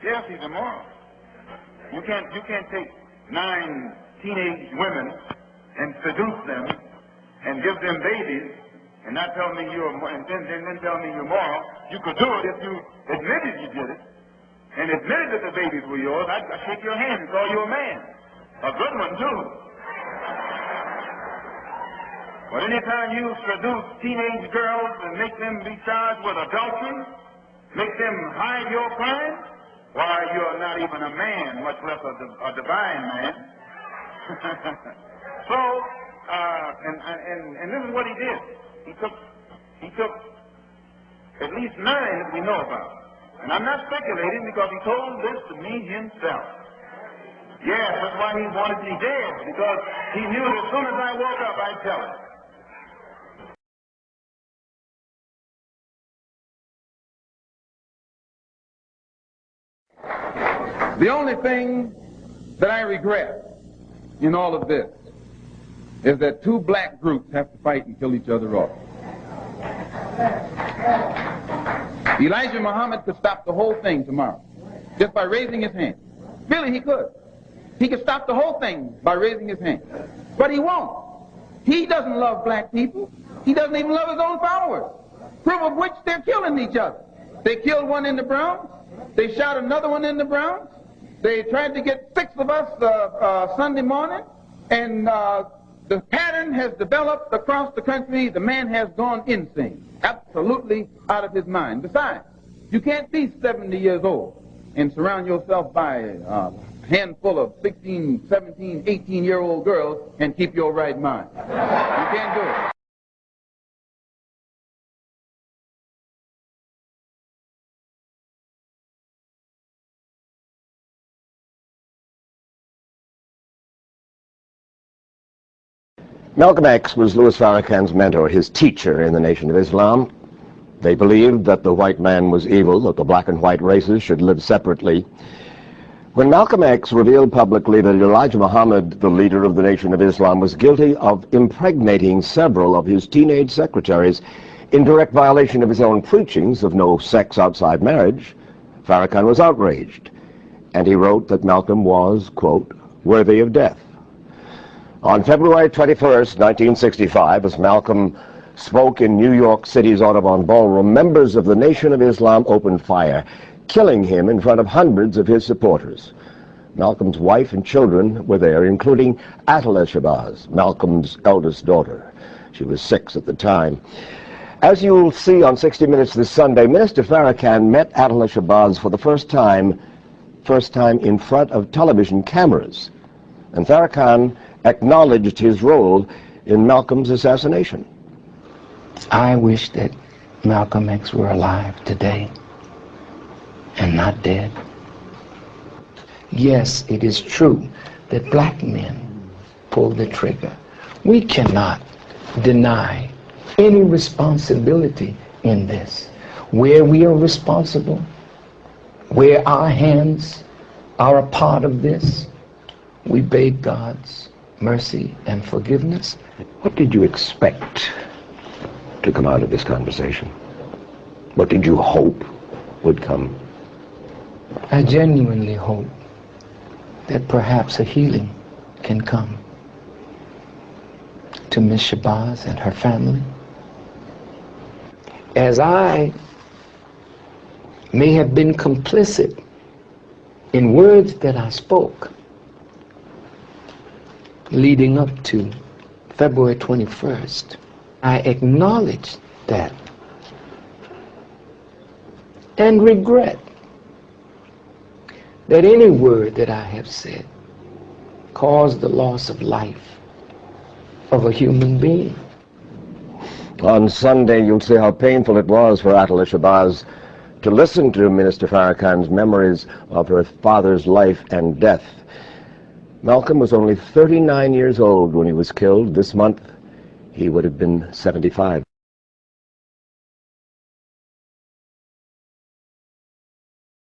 Yes, he's immoral. You can't take 9 teenage women and seduce them and give them babies and not tell me and then tell me you're moral. You could do it if you admitted you did it and admitted that the babies were yours. I'd shake your hand and call you a man. A good one, too. But anytime you seduce teenage girls and make them be charged with adultery, make them hide your crime, why, you're not even a man, much less a divine man. So, and this is what he did. He took at least 9 that we know about. And I'm not speculating because he told this to me himself. Yes, that's why he wanted me dead, because he knew that as soon as I woke up, I'd tell it. The only thing that I regret in all of this is that 2 black groups have to fight and kill each other off. Elijah Muhammad could stop the whole thing tomorrow just by raising his hand. Really, he could. He could stop the whole thing by raising his hand. But he won't. He doesn't love black people. He doesn't even love his own followers. Proof of which they're killing each other. They killed one in the Bronx. They shot another one in the Bronx. They tried to get 6 of us Sunday morning. And the pattern has developed across the country. The man has gone insane. Absolutely out of his mind. Besides, you can't be 70 years old and surround yourself by a handful of 16, 17, 18-year-old girls and keep your right mind. You can't do it. Malcolm X was Louis Farrakhan's mentor, his teacher in the Nation of Islam. They believed that the white man was evil, that the black and white races should live separately. When Malcolm X revealed publicly that Elijah Muhammad, the leader of the Nation of Islam, was guilty of impregnating several of his teenage secretaries in direct violation of his own preachings of no sex outside marriage, Farrakhan was outraged, and he wrote that Malcolm was, quote, worthy of death. On February 21st, 1965, as Malcolm spoke in New York City's Audubon Ballroom, members of the Nation of Islam opened fire, killing him in front of hundreds of his supporters. Malcolm's wife and children were there, including Attallah Shabazz, Malcolm's eldest daughter. She was 6 at the time. As you'll see on 60 Minutes this Sunday, Minister Farrakhan met Attallah Shabazz for the first time in front of television cameras. And Farrakhan acknowledged his role in Malcolm's assassination. I wish that Malcolm X were alive today and not dead. Yes, it is true that black men pulled the trigger. We cannot deny any responsibility in this. Where we are responsible, where our hands are a part of this, we beg God's mercy and forgiveness. What did you expect to come out of this conversation? What did you hope would come? I genuinely hope that perhaps a healing can come to Miss Shabazz and her family. As I may have been complicit in words that I spoke leading up to February 21st, I acknowledge that and regret that any word that I have said caused the loss of life of a human being. On Sunday, you'll see how painful it was for Attallah Shabazz to listen to Minister Farrakhan's memories of her father's life and death. Malcolm was only 39 years old when he was killed. This month, he would have been 75.